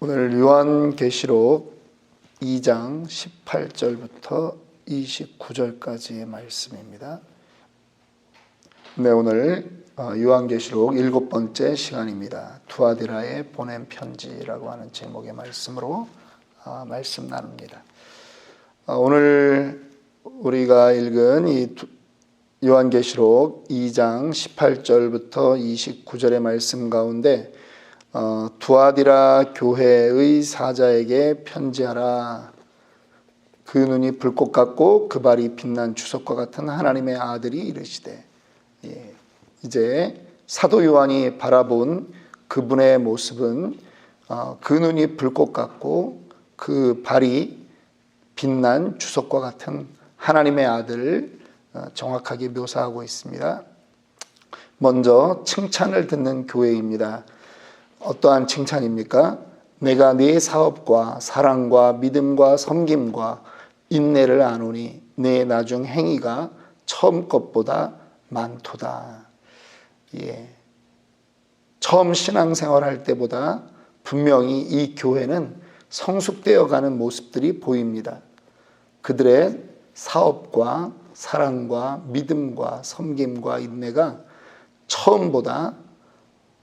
오늘 요한계시록 2장 18절부터 29절까지의 말씀입니다. 네, 오늘 요한계시록 7번째 시간입니다. 두아디라에 보낸 편지라고 하는 제목의 말씀으로 말씀 나눕니다. 오늘 우리가 읽은 이 요한계시록 2장 18절부터 29절의 말씀 가운데 두아디라 교회의 사자에게 편지하라. 그 눈이 불꽃 같고 그 발이 빛난 주석과 같은 하나님의 아들이 이르시되. 이제 사도 요한이 바라본 그분의 모습은 그 눈이 불꽃 같고 그 발이 빛난 주석과 같은 하나님의 아들을 정확하게 묘사하고 있습니다. 먼저 칭찬을 듣는 교회입니다. 어떠한 칭찬입니까? 내가 네 사업과 사랑과 믿음과 섬김과 인내를 아노니 네 나중 행위가 처음 것보다 많도다. 처음 신앙생활 할 때보다 분명히 이 교회는 성숙되어가는 모습들이 보입니다. 그들의 사업과 사랑과 믿음과 섬김과 인내가 처음보다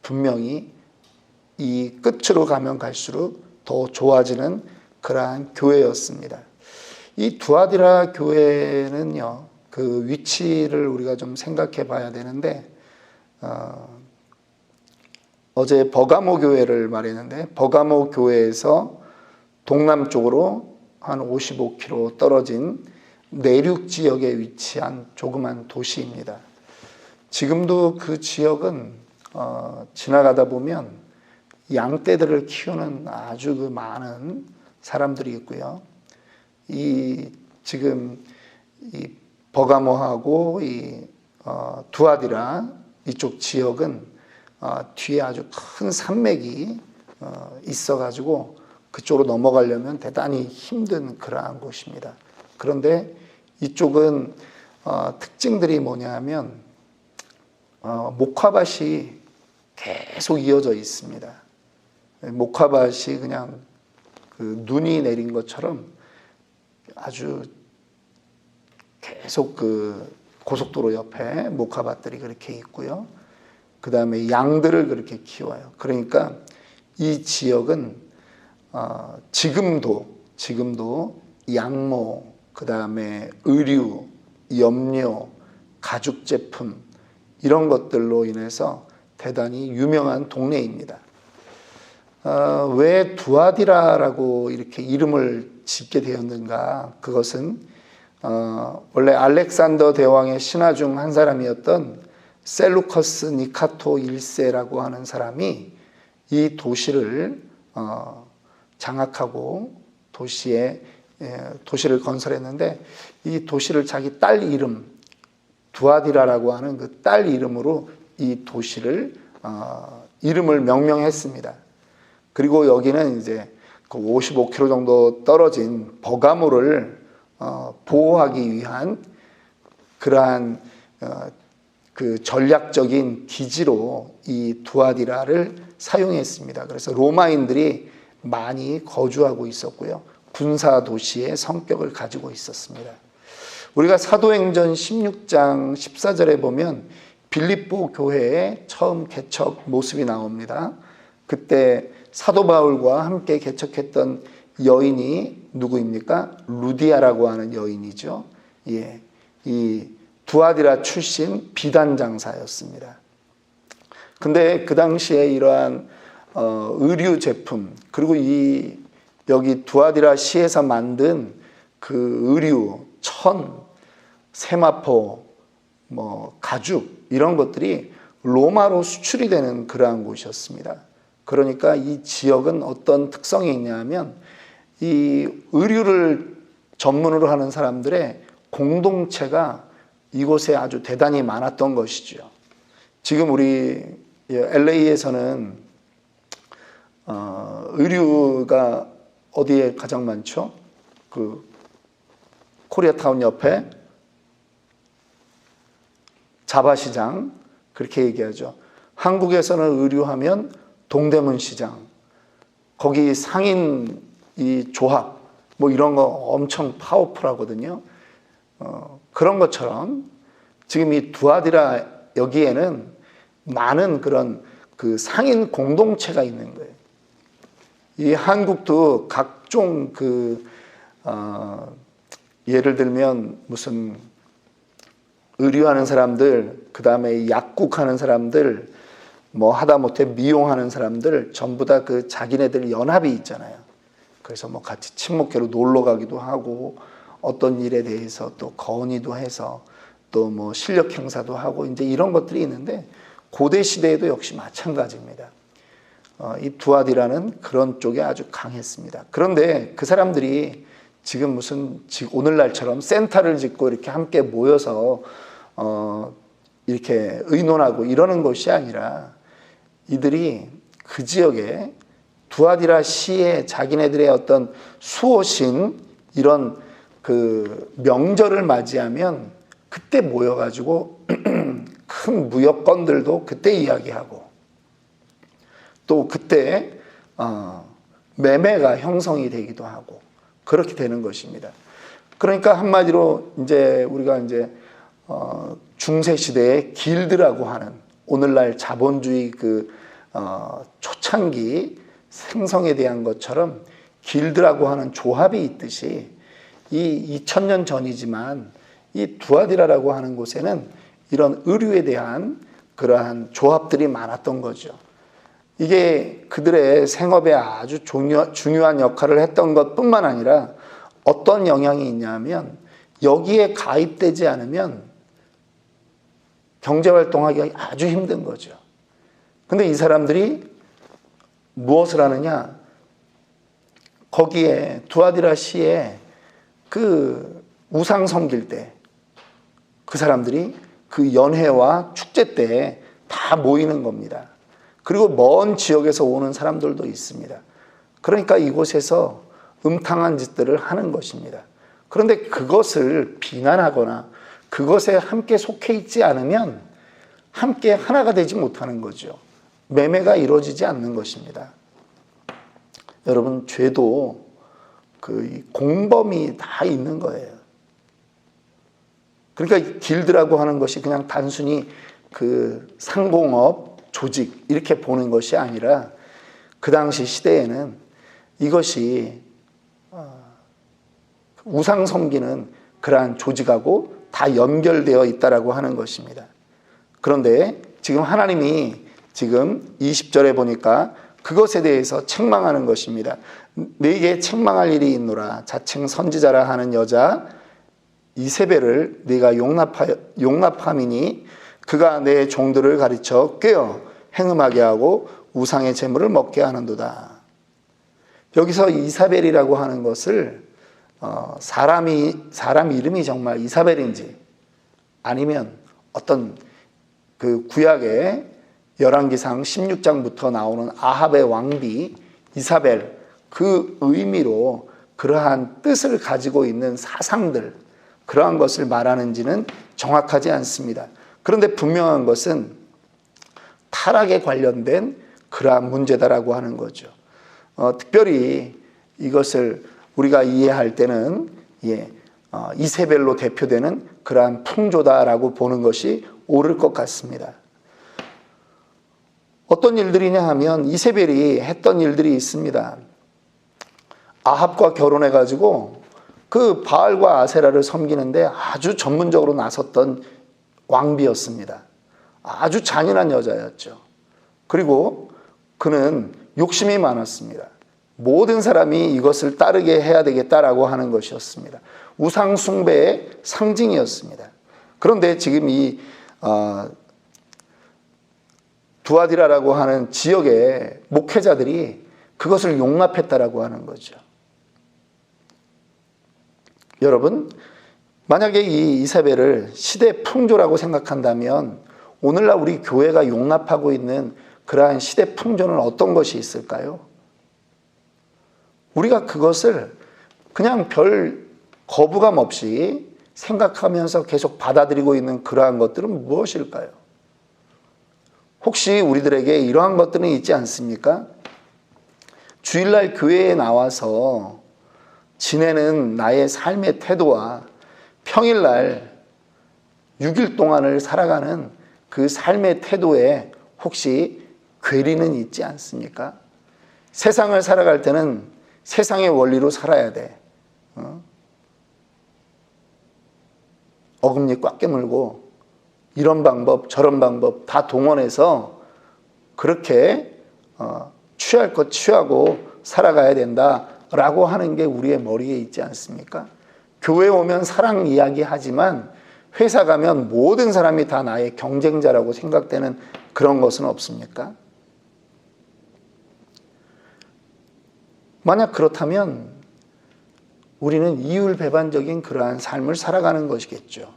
분명히 이 끝으로 가면 갈수록 더 좋아지는 그러한 교회였습니다. 이 두아디라 교회는요, 그 위치를 우리가 좀 생각해 봐야 되는데, 어제 버가모 교회를 말했는데, 버가모 교회에서 동남쪽으로 한 55km 떨어진 내륙 지역에 위치한 조그만 도시입니다. 지금도 그 지역은 지나가다 보면 양떼들을 키우는 아주 그 많은 사람들이 있고요. 지금 이 버가모하고 두아디라 이쪽 지역은 뒤에 아주 큰 산맥이 있어가지고 그쪽으로 넘어가려면 대단히 힘든 그러한 곳입니다. 그런데 이쪽은 특징들이 뭐냐면 목화밭이 계속 이어져 있습니다. 목화밭이 그냥 그 눈이 내린 것처럼 아주 계속 그 고속도로 옆에 목화밭들이 그렇게 있고요. 그 다음에 양들을 그렇게 키워요. 그러니까 이 지역은 지금도 양모, 그 다음에 의류, 염료, 가죽 제품 이런 것들로 인해서 대단히 유명한 동네입니다. 왜 두아디라라고 이렇게 이름을 짓게 되었는가? 그것은 원래 알렉산더 대왕의 신하 중 한 사람이었던 셀루커스 니카토 1세라고 하는 사람이 이 도시를 장악하고 도시를 건설했는데, 이 도시를 자기 딸 이름 두아디라라고 하는 그 딸 이름으로 이 도시를 이름을 명명했습니다. 그리고 여기는 이제 그 55km 정도 떨어진 버가모를 보호하기 위한 그러한 그 전략적인 기지로 이 두아디라를 사용했습니다. 그래서 로마인들이 많이 거주하고 있었고요. 군사 도시의 성격을 가지고 있었습니다. 우리가 사도행전 16장 14절에 보면 빌립보 교회의 처음 개척 모습이 나옵니다. 그때 사도 바울과 함께 개척했던 여인이 누구입니까? 루디아라고 하는 여인이죠. 이 두아디라 출신 비단 장사였습니다. 근데 그 당시에 이러한 의류 제품, 그리고 여기 두아디라 시에서 만든 그 의류, 천, 세마포, 가죽 이런 것들이 로마로 수출이 되는 그러한 곳이었습니다. 그러니까 이 지역은 어떤 특성이 있냐면 이 의류를 전문으로 하는 사람들의 공동체가 이곳에 아주 대단히 많았던 것이죠. 지금 우리 LA에서는 의류가 어디에 가장 많죠? 그 코리아타운 옆에 자바시장 그렇게 얘기하죠. 한국에서는 의류하면 동대문 시장, 거기 상인 이 조합 뭐 이런 거 엄청 파워풀하거든요. 그런 것처럼 지금 이 두아디라 여기에는 많은 그런 그 상인 공동체가 있는 거예요. 이 한국도 각종 예를 들면 무슨 의류하는 사람들, 그 다음에 약국하는 사람들, 뭐 하다못해 미용하는 사람들 전부 다 그 자기네들 연합이 있잖아요. 그래서 뭐 같이 친목회로 놀러 가기도 하고 어떤 일에 대해서 또 건의도 해서 또 뭐 실력 행사도 하고 이제 이런 것들이 있는데 고대 시대에도 역시 마찬가지입니다. 이 두아디라는 그런 쪽에 아주 강했습니다. 그런데 그 사람들이 지금 무슨 오늘날처럼 센터를 짓고 이렇게 함께 모여서 이렇게 의논하고 이러는 것이 아니라 이들이 그 지역에 두아디라 시에 자기네들의 어떤 수호신 이런 그 명절을 맞이하면 그때 모여가지고 큰 무역건들도 그때 이야기하고 또 그때 매매가 형성이 되기도 하고 그렇게 되는 것입니다. 그러니까 한마디로 이제 우리가 이제 중세 시대의 길드라고 하는 오늘날 자본주의 초창기 생성에 대한 것처럼 길드라고 하는 조합이 있듯이 이 2000년 전이지만 이 두아디라라고 하는 곳에는 이런 의류에 대한 그러한 조합들이 많았던 거죠. 이게 그들의 생업에 아주 중요한 역할을 했던 것뿐만 아니라 어떤 영향이 있냐면 여기에 가입되지 않으면 경제활동하기가 아주 힘든 거죠. 근데 이 사람들이 무엇을 하느냐? 거기에 두아디라 시에 그 우상 섬길 때 그 사람들이 그 연회와 축제 때 다 모이는 겁니다. 그리고 먼 지역에서 오는 사람들도 있습니다. 그러니까 이곳에서 음탕한 짓들을 하는 것입니다. 그런데 그것을 비난하거나 그것에 함께 속해 있지 않으면 함께 하나가 되지 못하는 거죠. 매매가 이루어지지 않는 것입니다. 여러분, 죄도 그 공범이 다 있는 거예요. 그러니까 길드라고 하는 것이 그냥 단순히 그 상공업, 조직 이렇게 보는 것이 아니라 그 당시 시대에는 이것이 우상 섬기는 그러한 조직하고 다 연결되어 있다라고 하는 것입니다. 그런데 지금 하나님이 지금 20절에 보니까 그것에 대해서 책망하는 것입니다. 네게 책망할 일이 있노라. 자칭 선지자라 하는 여자 이세벨을 네가 용납함이니 그가 내 종들을 가르쳐 꾀어 행음하게 하고 우상의 제물을 먹게 하는도다. 여기서 이사벨이라고 하는 것을 사람 이름이 정말 이사벨인지 아니면 어떤 그 구약의 열왕기상 16장부터 나오는 아합의 왕비 이사벨 그 의미로 그러한 뜻을 가지고 있는 사상들 그러한 것을 말하는지는 정확하지 않습니다. 그런데 분명한 것은 타락에 관련된 그러한 문제다라고 하는 거죠. 특별히 이것을 우리가 이해할 때는 이세벨로 대표되는 그러한 풍조다라고 보는 것이 옳을 것 같습니다. 어떤 일들이냐 하면 이세벨이 했던 일들이 있습니다. 아합과 결혼해가지고 그 바알과 아세라를 섬기는데 아주 전문적으로 나섰던 왕비였습니다. 아주 잔인한 여자였죠. 그리고 그는 욕심이 많았습니다. 모든 사람이 이것을 따르게 해야 되겠다라고 하는 것이었습니다. 우상 숭배의 상징이었습니다. 그런데 지금 이 두아디라라고 하는 지역의 목회자들이 그것을 용납했다라고 하는 거죠. 여러분, 만약에 이 이사벨을 시대 풍조라고 생각한다면 오늘날 우리 교회가 용납하고 있는 그러한 시대 풍조는 어떤 것이 있을까요? 우리가 그것을 그냥 별 거부감 없이 생각하면서 계속 받아들이고 있는 그러한 것들은 무엇일까요? 혹시 우리들에게 이러한 것들은 있지 않습니까? 주일날 교회에 나와서 지내는 나의 삶의 태도와 평일날 6일 동안을 살아가는 그 삶의 태도에 혹시 괴리는 있지 않습니까? 세상을 살아갈 때는 세상의 원리로 살아야 돼. 어금니 꽉 깨물고 이런 방법 저런 방법 다 동원해서 그렇게 취할 것 취하고 살아가야 된다라고 하는 게 우리의 머리에 있지 않습니까? 교회 오면 사랑 이야기 하지만 회사 가면 모든 사람이 다 나의 경쟁자라고 생각되는 그런 것은 없습니까? 만약 그렇다면 우리는 이율배반적인 그러한 삶을 살아가는 것이겠죠.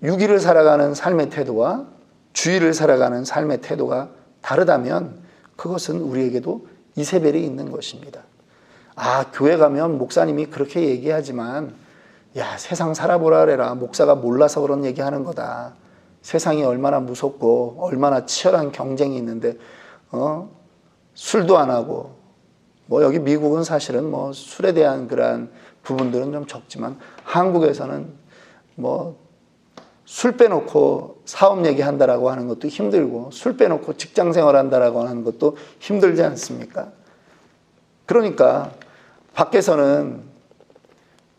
6일을 살아가는 삶의 태도와 주일을 살아가는 삶의 태도가 다르다면 그것은 우리에게도 이세벨이 있는 것입니다. 교회 가면 목사님이 그렇게 얘기하지만 야, 세상 살아보라 그래라. 목사가 몰라서 그런 얘기하는 거다. 세상이 얼마나 무섭고 얼마나 치열한 경쟁이 있는데 술도 안 하고 여기 미국은 사실은 술에 대한 그러한 부분들은 좀 적지만 한국에서는 술 빼놓고 사업 얘기한다라고 하는 것도 힘들고 술 빼놓고 직장 생활한다라고 하는 것도 힘들지 않습니까? 그러니까 밖에서는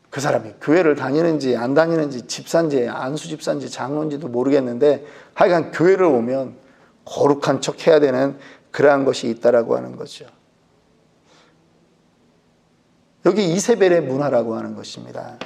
그 사람이 교회를 다니는지 안 다니는지 집사인지 안수 집사인지 장로인지도 모르겠는데 하여간 교회를 오면 거룩한 척 해야 되는 그러한 것이 있다라고 하는 거죠. 여기 이세벨의 문화라고 하는 것입니다.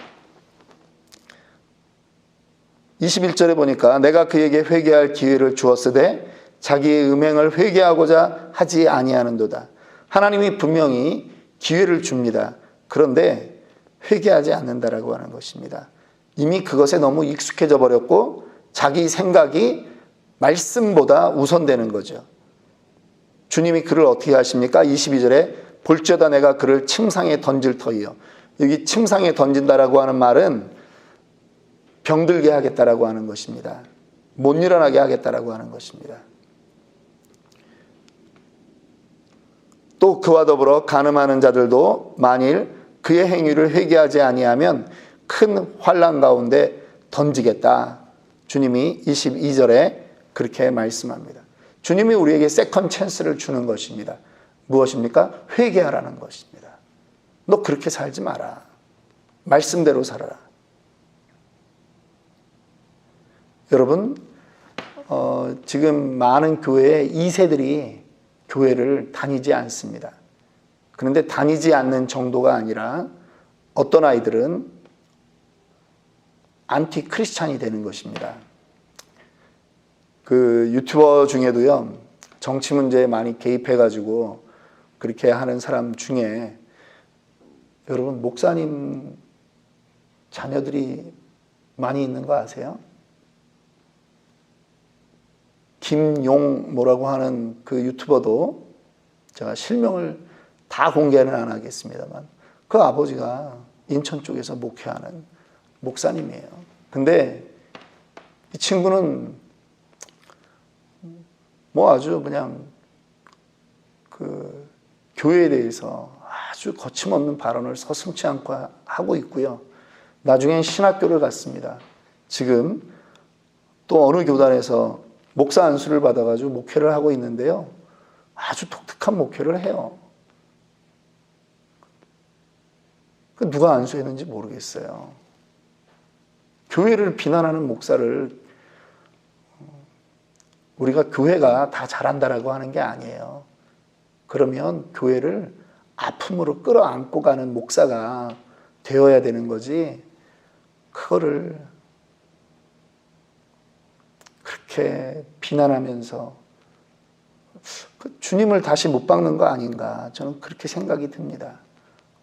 21절에 보니까 내가 그에게 회개할 기회를 주었으되 자기의 음행을 회개하고자 하지 아니하는도다. 하나님이 분명히 기회를 줍니다. 그런데 회개하지 않는다라고 하는 것입니다. 이미 그것에 너무 익숙해져 버렸고 자기 생각이 말씀보다 우선되는 거죠. 주님이 그를 어떻게 하십니까? 22절에 볼지어다 내가 그를 침상에 던질 터이요. 여기 침상에 던진다라고 하는 말은 병들게 하겠다라고 하는 것입니다. 못 일어나게 하겠다라고 하는 것입니다. 또 그와 더불어 간음하는 자들도 만일 그의 행위를 회개하지 아니하면 큰 환난 가운데 던지겠다. 주님이 22절에 그렇게 말씀합니다. 주님이 우리에게 세컨 찬스를 주는 것입니다. 무엇입니까? 회개하라는 것입니다. 너 그렇게 살지 마라. 말씀대로 살아라. 여러분, 지금 많은 교회에 2세들이 교회를 다니지 않습니다. 그런데 다니지 않는 정도가 아니라 어떤 아이들은 안티 크리스찬이 되는 것입니다. 그 유튜버 중에도요, 정치 문제에 많이 개입해가지고 그렇게 하는 사람 중에 여러분, 목사님 자녀들이 많이 있는 거 아세요? 김용 뭐라고 하는 그 유튜버도 제가 실명을 다 공개는 안 하겠습니다만 그 아버지가 인천 쪽에서 목회하는 목사님이에요. 근데 이 친구는 아주 그냥 그 교회에 대해서 아주 거침없는 발언을 서슴지 않고 하고 있고요. 나중엔 신학교를 갔습니다. 지금 또 어느 교단에서 목사 안수를 받아가지고 목회를 하고 있는데요. 아주 독특한 목회를 해요. 누가 안수했는지 모르겠어요. 교회를 비난하는 목사를 우리가 교회가 다 잘한다라고 하는 게 아니에요. 그러면 교회를 아픔으로 끌어안고 가는 목사가 되어야 되는 거지, 그거를 그렇게 비난하면서 주님을 다시 못 박는 거 아닌가, 저는 그렇게 생각이 듭니다.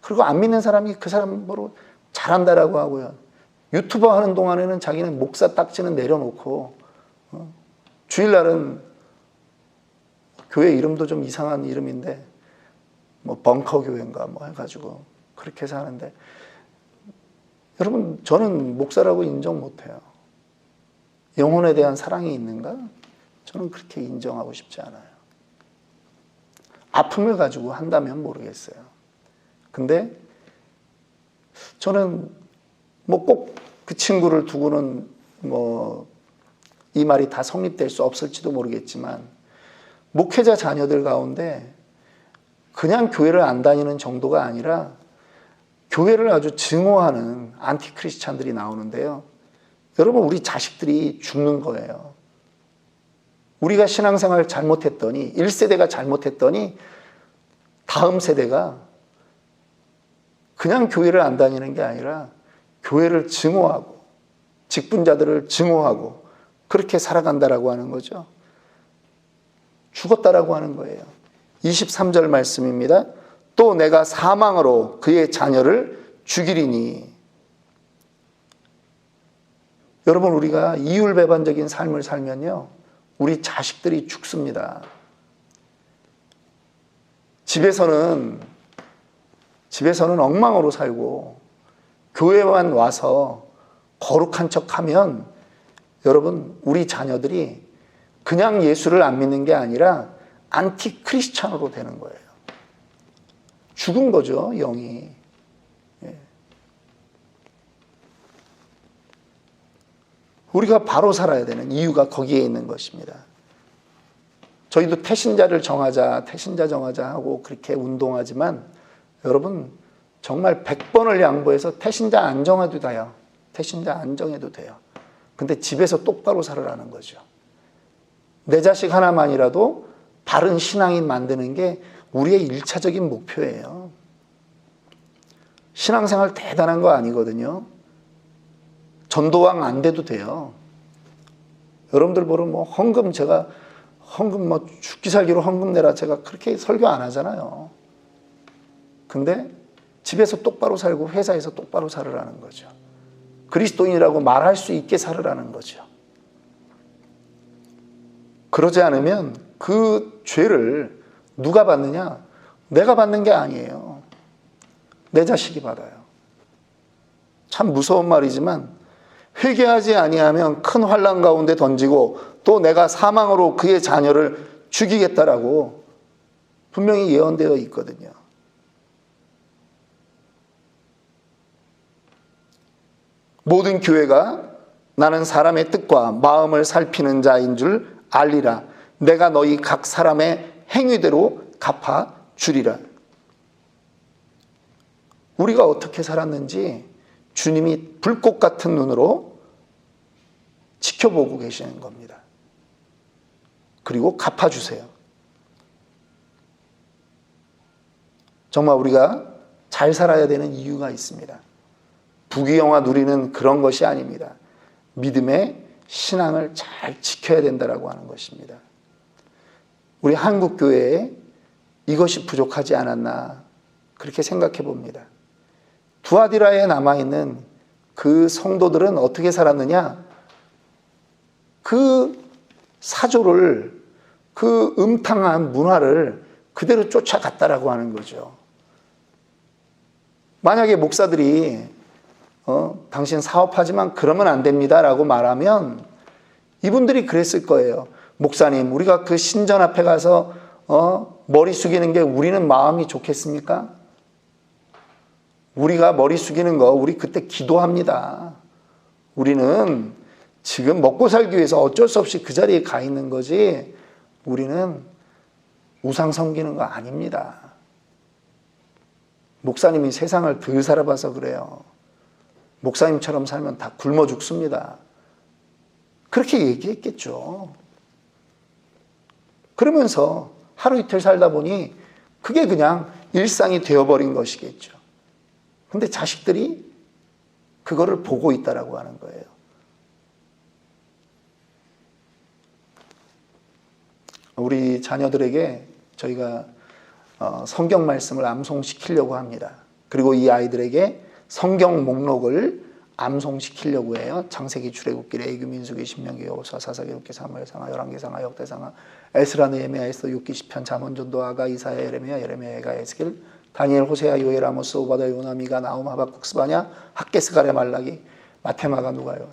그리고 안 믿는 사람이 그 사람으로 잘한다라고 하고요. 유튜버 하는 동안에는 자기는 목사 딱지는 내려놓고 주일날은 교회 이름도 좀 이상한 이름인데 벙커 교회인가 해가지고 그렇게 해서 하는데, 여러분, 저는 목사라고 인정 못해요. 영혼에 대한 사랑이 있는가? 저는 그렇게 인정하고 싶지 않아요. 아픔을 가지고 한다면 모르겠어요. 근데 저는 뭐 꼭 그 친구를 두고는 뭐 이 말이 다 성립될 수 없을지도 모르겠지만, 목회자 자녀들 가운데 그냥 교회를 안 다니는 정도가 아니라 교회를 아주 증오하는 안티크리스찬들이 나오는데요. 여러분, 우리 자식들이 죽는 거예요. 우리가 신앙생활 잘못했더니, 1세대가 잘못했더니 다음 세대가 그냥 교회를 안 다니는 게 아니라 교회를 증오하고 직분자들을 증오하고 그렇게 살아간다라고 하는 거죠. 죽었다라고 하는 거예요. 23절 말씀입니다. 또 내가 사망으로 그의 자녀를 죽이리니. 여러분, 우리가 이율배반적인 삶을 살면요, 우리 자식들이 죽습니다. 집에서는 엉망으로 살고 교회만 와서 거룩한 척하면 여러분, 우리 자녀들이 그냥 예수를 안 믿는 게 아니라 안티 크리스찬으로 되는 거예요. 죽은 거죠, 영이. 예. 우리가 바로 살아야 되는 이유가 거기에 있는 것입니다. 저희도 태신자 정하자 하고 그렇게 운동하지만 여러분, 정말 100번을 양보해서 태신자 안 정해도 돼요. 태신자 안 정해도 돼요. 근데 집에서 똑바로 살으라는 거죠. 내 자식 하나만이라도 바른 신앙인 만드는 게 우리의 1차적인 목표예요. 신앙생활 대단한 거 아니거든요. 전도왕 안 돼도 돼요. 여러분들 보러 뭐 헌금 뭐 죽기 살기로 헌금 내라, 제가 그렇게 설교 안 하잖아요. 근데 집에서 똑바로 살고 회사에서 똑바로 살으라는 거죠. 그리스도인이라고 말할 수 있게 살으라는 거죠. 그러지 않으면 그 죄를 누가 받느냐? 내가 받는 게 아니에요. 내 자식이 받아요. 참 무서운 말이지만 회개하지 아니하면 큰 환난 가운데 던지고 또 내가 사망으로 그의 자녀를 죽이겠다라고 분명히 예언되어 있거든요. 모든 교회가 나는 사람의 뜻과 마음을 살피는 자인 줄 알리라. 내가 너희 각 사람의 행위대로 갚아 주리라. 우리가 어떻게 살았는지 주님이 불꽃 같은 눈으로 지켜보고 계시는 겁니다. 그리고 갚아주세요. 정말 우리가 잘 살아야 되는 이유가 있습니다. 부귀영화 누리는 그런 것이 아닙니다. 믿음의 신앙을 잘 지켜야 된다라고 하는 것입니다. 우리 한국교회에 이것이 부족하지 않았나 그렇게 생각해 봅니다. 두아디라에 남아있는 그 성도들은 어떻게 살았느냐? 그 사조를, 그 음탕한 문화를 그대로 쫓아갔다라고 하는 거죠. 만약에 목사들이 당신 사업하지만 그러면 안 됩니다라고 말하면 이분들이 그랬을 거예요. 목사님, 우리가 그 신전 앞에 가서 머리 숙이는 게 우리는 마음이 좋겠습니까? 우리가 머리 숙이는 거 우리 그때 기도합니다. 우리는 지금 먹고 살기 위해서 어쩔 수 없이 그 자리에 가 있는 거지 우리는 우상 섬기는 거 아닙니다. 목사님이 세상을 덜 살아봐서 그래요. 목사님처럼 살면 다 굶어 죽습니다. 그렇게 얘기했겠죠. 그러면서 하루 이틀 살다 보니 그게 그냥 일상이 되어버린 것이겠죠. 근데 자식들이 그거를 보고 있다라고 하는 거예요. 우리 자녀들에게 저희가 성경 말씀을 암송시키려고 합니다. 그리고 이 아이들에게 성경 목록을 암송시키려고 해요. 창세기, 출애굽기, 레위기, 민수기, 신명기, 여호수아, 사사기, 룻기, 사무엘상하, 열왕기상하, 역대상하, 에스라, 느헤미야, 에스더, 욥기, 시편, 잠언, 전도, 아가, 이사야, 예레미야, 예가, 에스겔, 다니엘, 호세아, 요엘, 아모스, 오바다, 요나, 미가, 나움, 하박국, 스바냐, 학개스, 가레, 말라기, 마테마가, 누가요.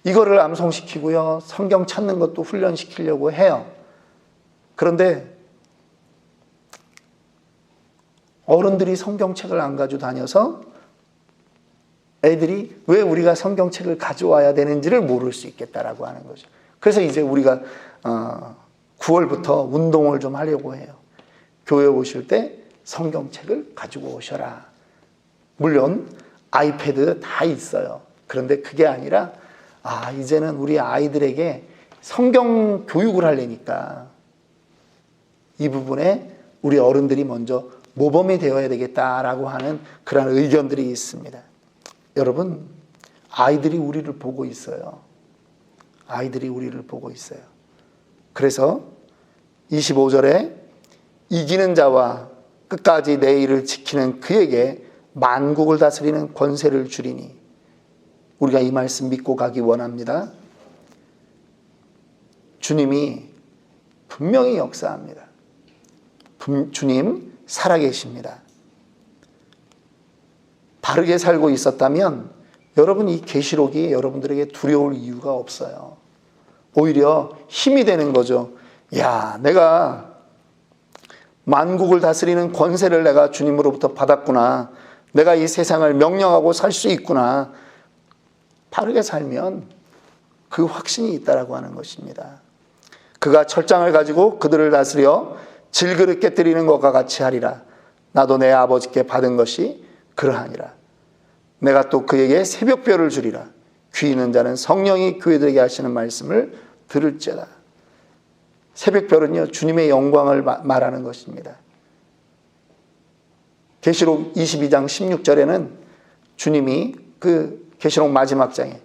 이거를 암송시키고요. 성경 찾는 것도 훈련시키려고 해요. 그런데 어른들이 성경책을 안 가지고 다녀서 애들이 왜 우리가 성경책을 가져와야 되는지를 모를 수 있겠다라고 하는 거죠. 그래서 이제 우리가 9월부터 운동을 좀 하려고 해요. 교회 오실 때 성경책을 가지고 오셔라. 물론 아이패드 다 있어요. 그런데 그게 아니라 이제는 우리 아이들에게 성경 교육을 하려니까 이 부분에 우리 어른들이 먼저 모범이 되어야 되겠다라고 하는 그런 의견들이 있습니다. 여러분, 아이들이 우리를 보고 있어요. 아이들이 우리를 보고 있어요. 그래서 25절에 이기는 자와 끝까지 내 일을 지키는 그에게 만국을 다스리는 권세를 주리니, 우리가 이 말씀 믿고 가기 원합니다. 주님이 분명히 역사합니다. 주님 살아계십니다. 바르게 살고 있었다면 여러분, 이 계시록이 여러분들에게 두려울 이유가 없어요. 오히려 힘이 되는 거죠. 야, 내가 만국을 다스리는 권세를 내가 주님으로부터 받았구나. 내가 이 세상을 명령하고 살 수 있구나. 바르게 살면 그 확신이 있다라고 하는 것입니다. 그가 철장을 가지고 그들을 다스려 질그릇 깨뜨리는 것과 같이 하리라. 나도 내 아버지께 받은 것이 그러하니라. 내가 또 그에게 새벽별을 주리라. 귀 있는 자는 성령이 교회들에게 하시는 말씀을 들을지어다. 새벽별은요, 주님의 영광을 말하는 것입니다. 계시록 22장 16절에는 주님이 그 계시록 마지막 장에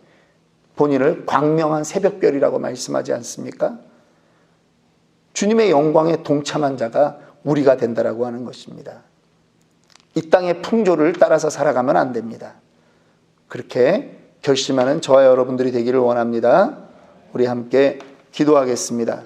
본인을 광명한 새벽별이라고 말씀하지 않습니까? 주님의 영광에 동참한 자가 우리가 된다라고 하는 것입니다. 이 땅의 풍조를 따라서 살아가면 안 됩니다. 그렇게 결심하는 저와 여러분들이 되기를 원합니다. 우리 함께 기도하겠습니다.